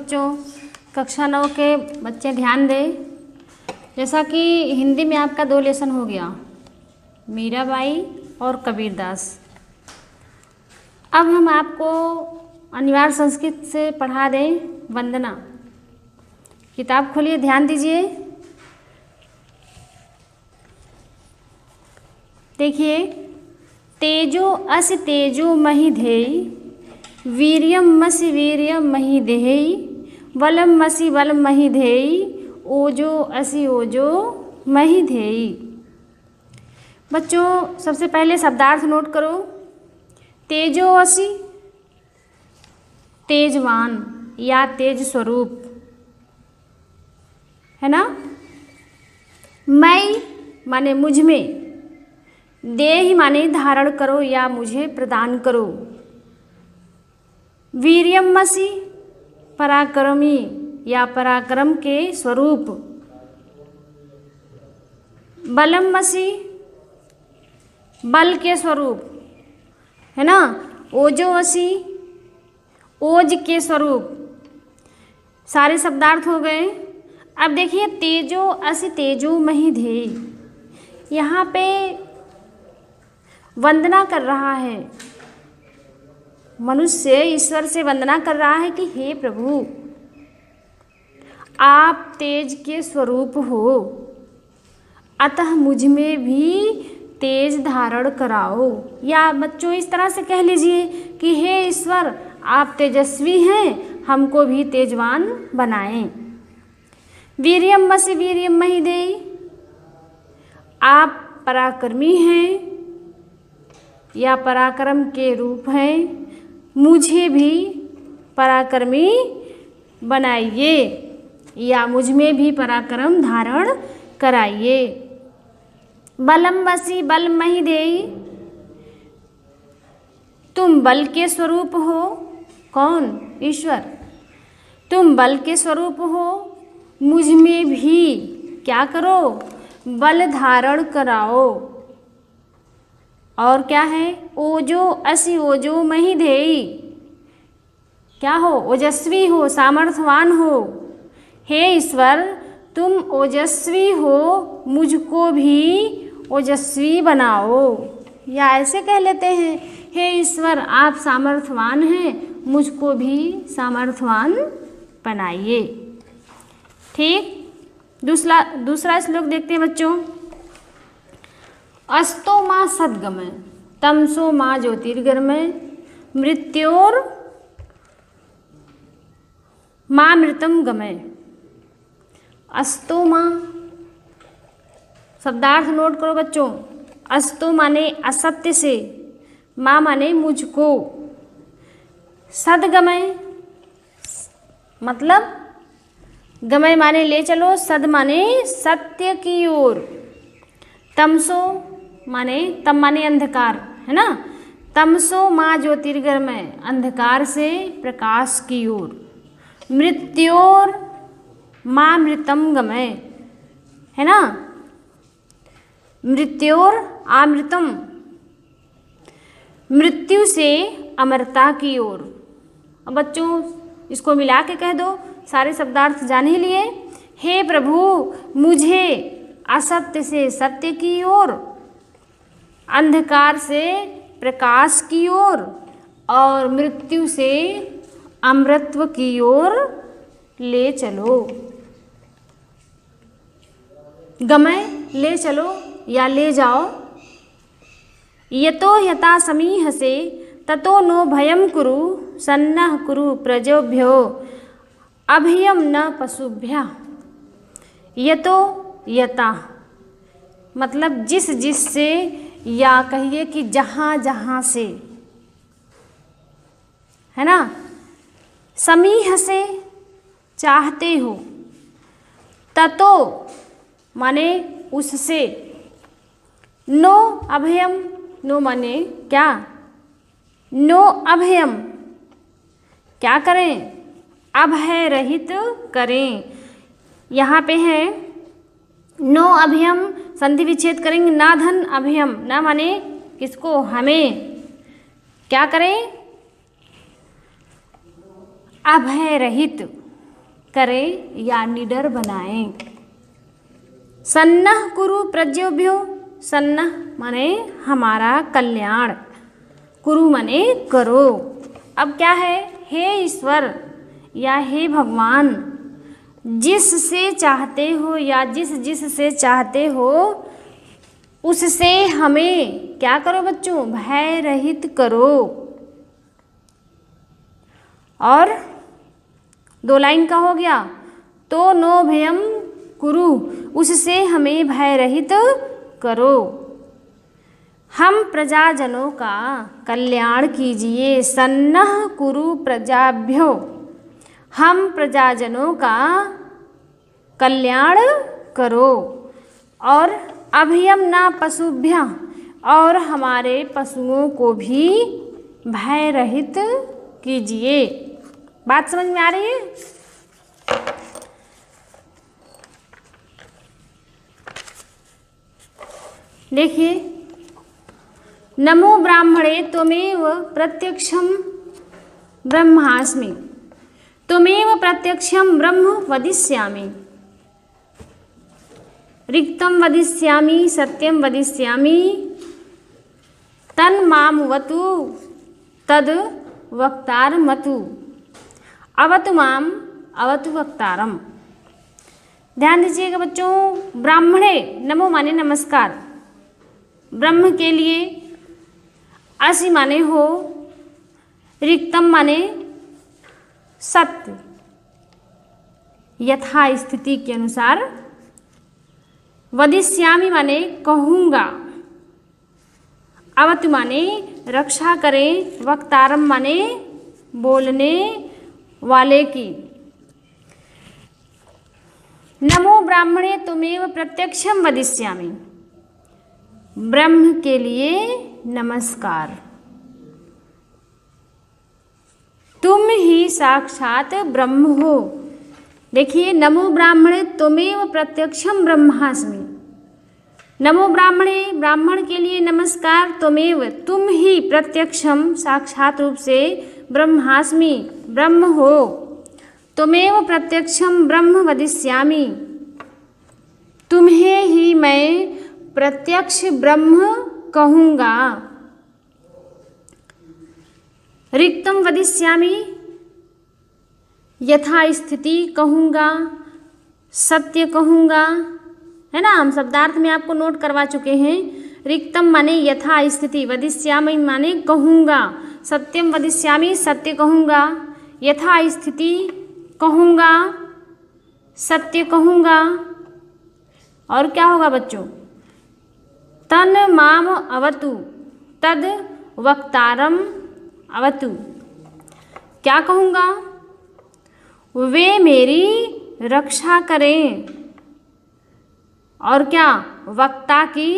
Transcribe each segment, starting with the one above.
बच्चों, कक्षा 9 के बच्चे ध्यान दें। जैसा कि हिंदी में आपका 2 लेसन हो गया, मीराबाई और कबीरदास। अब हम आपको अनिवार्य संस्कृत से पढ़ा दें वंदना। किताब खोलिए, ध्यान दीजिए। देखिए, तेजो असि तेजो महि धेयि, वीर्यम मसि वीर्यम महि देहि, बलम मसि बलम महि धेयि, ओजो असि ओजो महि धेयि। बच्चों, सबसे पहले शब्दार्थ नोट करो। तेजो असि, तेजवान या तेज स्वरूप, है ना। मैं माने मुझ में, देहि माने धारण करो या मुझे प्रदान करो। वीर्यमसि पराक्रमी या पराक्रम के स्वरूप। बलमसि बल के स्वरूप, है ना। ओजोअसि ओज के स्वरूप। सारे शब्दार्थ हो गए। अब देखिए, तेजो असि तेजो महि धेयि, यहाँ पे वंदना कर रहा है मनुष्य, ईश्वर से वंदना कर रहा है कि हे प्रभु, आप तेज के स्वरूप हो, अतः मुझ में भी तेज धारण कराओ। या बच्चों इस तरह से कह लीजिए कि हे ईश्वर, आप तेजस्वी हैं, हमको भी तेजवान बनाएं। वीर्यमसि वीर्यम महि देहि, आप पराक्रमी हैं या पराक्रम के रूप हैं, मुझे भी पराक्रमी बनाइए या मुझ में भी पराक्रम धारण कराइए। बलमसि बल महि देहि, तुम बल के स्वरूप हो। कौन? ईश्वर। तुम बल के स्वरूप हो, मुझ में भी क्या करो? बल धारण कराओ। और क्या है? ओजो असि ओजो महि धेयि, क्या हो? ओजस्वी हो, सामर्थ्यवान हो। हे ईश्वर, तुम ओजस्वी हो, मुझको भी ओजस्वी बनाओ। या ऐसे कह लेते हैं, हे ईश्वर, आप सामर्थ्यवान हैं, मुझको भी सामर्थ्यवान बनाइए। ठीक। दूसरा श्लोक देखते हैं बच्चों। अस्तो माँ सद्गमय, तमसो माँ ज्योतिर्गमय, मृत्योर माँ मृतम गमय। अस्तो माँ, शब्दार्थ नोट करो बच्चों। अस्तो माने असत्य से, माँ माने मुझको, सद्गमय मतलब गमय माने ले चलो, सद माने सत्य की ओर, तमसो माने तम माने अंधकार, है ना। तमसो माँ ज्योतिर्गमय, अंधकार से प्रकाश की ओर, मृत्योर माँ मृतम गमय, है ना। मृत्योर अमृतम, मृत्यु से अमरता की ओर। अब बच्चों इसको मिला के कह दो, सारे शब्दार्थ जान ही लिए। हे प्रभु, मुझे असत्य से सत्य की ओर, अंधकार से प्रकाश की ओर और मृत्यु से अमृतत्व की ओर ले चलो। गमय ले चलो या ले जाओ। यतो यथा समीहसे ततो नो भयं कुरु, सन्नः कुरु प्रजोभ्यो अभयं न पशुभ्यः। यतो यथा मतलब जिस जिस से, या कहिए कि जहाँ जहाँ से, है ना। समीह से चाहते हो, ततो माने उससे, नो अभयम, नो माने क्या? नो अभयम, क्या करें? अभय रहित करें। यहाँ पे है नो अभयम, संधि विच्छेद करेंगे, ना धन अभयम, ना माने किसको? हमें। क्या करें? अभय रहित, करें या निडर बनाएं। सन्नः कुरु प्रज्ञभ्यो, सन्नः माने हमारा कल्याण, कुरु माने करो। अब क्या है, हे ईश्वर या हे भगवान, जिससे चाहते हो या जिस से चाहते हो उससे हमें क्या करो बच्चों, भय रहित करो। और 2 लाइन का हो गया, तो नो भयम कुरु, उससे हमें भय रहित करो। हम प्रजाजनों का कल्याण कीजिए, सन्नः कुरु प्रजाभ्यो, हम प्रजाजनों का कल्याण करो। और अभयम ना पशुभ्य, और हमारे पशुओं को भी भय रहित कीजिए। बात समझ में आ रही है? देखिए, नमो ब्राह्मणे त्वमेव प्रत्यक्षं ब्रह्मास्मि, त्वमेव प्रत्यक्षं ब्रह्म वदिष्यामि, रिक्तं वदिष्यामि, सत्यं वदिष्यामि, तन्मामवतु तद् वक्तारमतु, अवतु माम अवतु वक्तारम। ध्यान दीजिएगा बच्चों, ब्राह्मणे नमो माने नमस्कार, ब्रह्म के लिए, असि माने हो, रिक्तम माने सत्य, यथा स्थिति के अनुसार, वदिष्यामि माने कहूँगा, अवतु माने रक्षा करें, वक्तारम माने बोलने वाले की। नमो ब्राह्मणे त्वमेव प्रत्यक्षं वदिष्यामि, ब्रह्म के लिए नमस्कार, तुम ही साक्षात ब्रह्म हो। देखिए, नमो ब्राह्मणे त्वमेव प्रत्यक्षं ब्रह्मास्मि, नमो ब्राह्मणे ब्राह्मण के लिए नमस्कार, त्वमेव तुम ही, प्रत्यक्षम साक्षात रूप से, ब्रह्मास्मि ब्रह्म हो, त्वमेव प्रत्यक्षम ब्रह्म वदिष्यामि, तुम्हें ही मैं प्रत्यक्ष ब्रह्म कहूँगा। रिक्तम वदिष्यामि, यथा स्थिति कहूँगा, सत्य कहूँगा, है ना, हम शब्दार्थ में आपको नोट करवा चुके हैं। रिक्तम माने यथा स्थिति, वदिष्यामि माने कहूँगा, सत्यम वदिष्यामि सत्य कहूँगा, यथा स्थिति कहूँगा, सत्य कहूँगा। और क्या होगा बच्चों, तन माम अवतु तद वक्तारम अवतु, क्या कहूँगा, वे मेरी रक्षा करें, और क्या, वक्ता की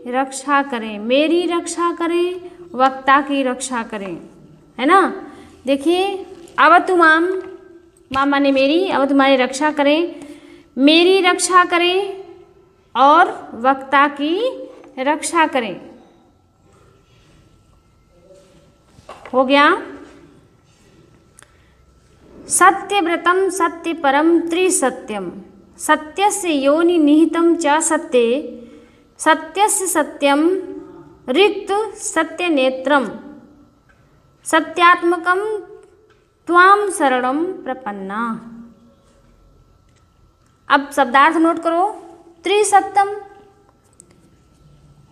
रक्षा करें, मेरी रक्षा करें, वक्ता की रक्षा करें, है ना। देखिए, अवतु माम, माम माने मेरी, अवतु माने रक्षा करें, मेरी रक्षा करें और वक्ता की रक्षा करें। हो गया। सत्यव्रतम सत्यपरम त्रिसत्यम, सत्यस्य योनि निहितं च सत्ये, सत्यस्य सत्यम रिक्त सत्यनेत्रम, सत्यात्मकं त्वां शरणं प्रपन्ना। अब शब्दार्थ नोट करो। त्रिसत्यम,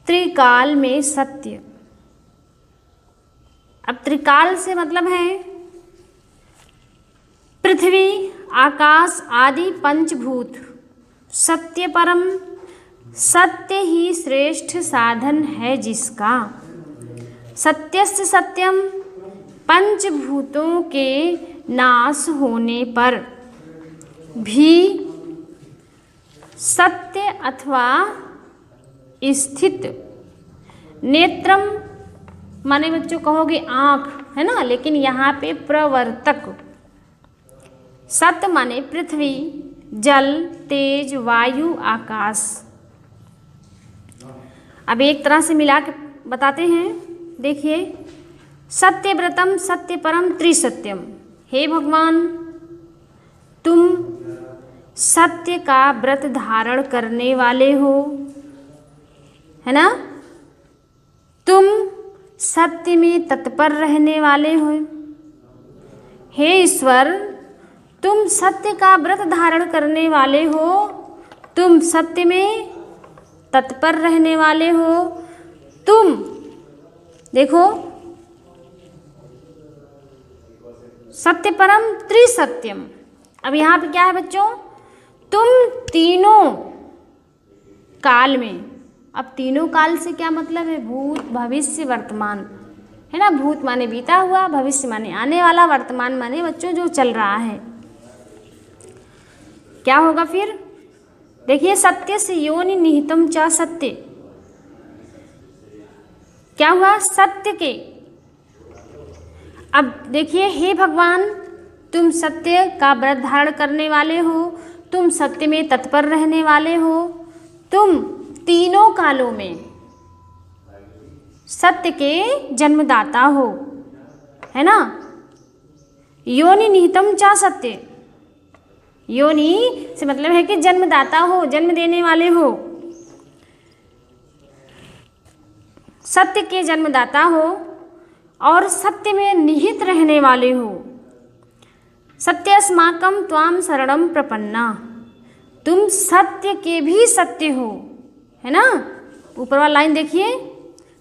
त्रिकाल में सत्य। अब त्रिकाल से मतलब है पृथ्वी, आकाश आदि पंचभूत। सत्य परम, सत्य ही श्रेष्ठ साधन है जिसका। सत्यस्य सत्यम, पंचभूतों के नाश होने पर भी सत्य अथवा स्थित। नेत्रम माने बच्चों कहोगे आँख, है ना, लेकिन यहाँ पे प्रवर्तक। सत माने पृथ्वी, जल, तेज, वायु, आकाश। अब एक तरह से मिला के बताते हैं। देखिए, सत्यव्रतम सत्यपरम त्रिसत्यम। हे भगवान, तुम सत्य का व्रत धारण करने वाले हो, है ना। तुम सत्य में तत्पर रहने वाले हो। हे ईश्वर, तुम सत्य का व्रत धारण करने वाले हो, तुम सत्य में तत्पर रहने वाले हो। तुम देखो, सत्य परम त्रिसत्यम। अब यहाँ पे क्या है बच्चों, तुम तीनों काल में, अब तीनों काल से क्या मतलब है, भूत भविष्य वर्तमान, है ना। भूत माने बीता हुआ, भविष्य माने आने वाला, वर्तमान माने बच्चों जो चल रहा है। क्या होगा फिर, देखिए, सत्य से योनि निहितम च सत्य, क्या हुआ, सत्य के। अब देखिए, हे भगवान, तुम सत्य का व्रत धारण करने वाले हो, तुम सत्य में तत्पर रहने वाले हो, तुम तीनों कालों में सत्य के जन्मदाता हो, है ना। योनि निहितम च सत्य, योनि से मतलब है कि जन्मदाता हो, जन्म देने वाले हो, सत्य के जन्मदाता हो और सत्य में निहित रहने वाले हो। सत्यस्माकं त्वां शरणं प्रपन्ना, तुम सत्य के भी सत्य हो, है ना। ऊपर वाला लाइन देखिए,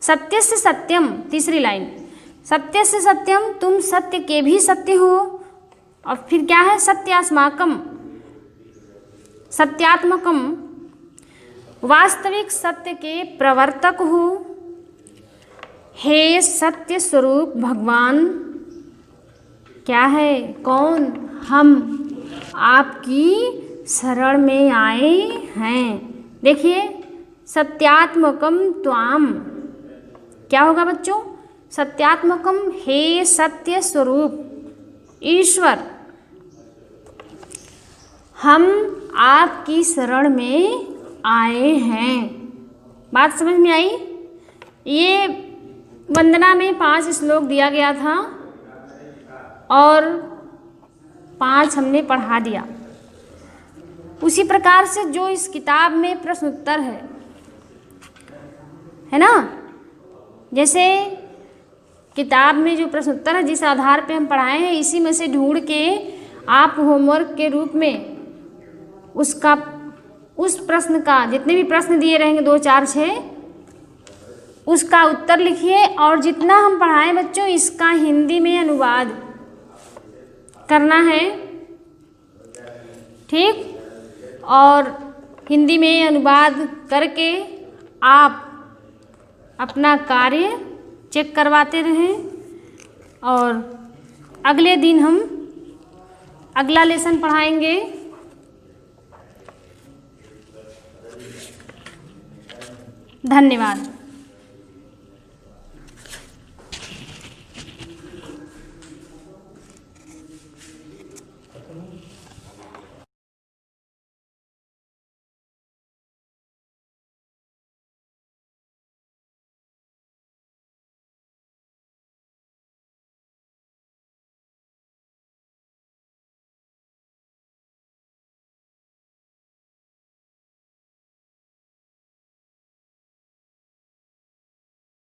सत्य से सत्यम, तीसरी लाइन, सत्य से सत्यम, तुम सत्य के भी सत्य हो। और फिर क्या है, सत्यास्माकम, सत्यात्मकम, वास्तविक सत्य के प्रवर्तक हो। हे सत्य स्वरूप भगवान, क्या है, कौन, हम आपकी शरण में आए हैं। देखिए, सत्यात्मकम त्वाम, क्या होगा बच्चों, सत्यात्मकम, हे सत्य स्वरूप ईश्वर, हम आपकी शरण में आए हैं। बात समझ में आई। ये वंदना में 5 श्लोक दिया गया था और 5 हमने पढ़ा दिया। उसी प्रकार से जो इस किताब में प्रश्न उत्तर है ना, जैसे किताब में जो प्रश्न उत्तर है जिस आधार पे हम पढ़ाए हैं, इसी में से ढूंढ के आप होमवर्क के रूप में उसका, उस प्रश्न का, जितने भी प्रश्न दिए रहेंगे 2, 4, 6, उसका उत्तर लिखिए। और जितना हम पढ़ाएं बच्चों, इसका हिंदी में अनुवाद करना है, ठीक। और हिंदी में अनुवाद करके आप अपना कार्य चेक करवाते रहें। और अगले दिन हम अगला लेसन पढ़ाएंगे। धन्यवाद।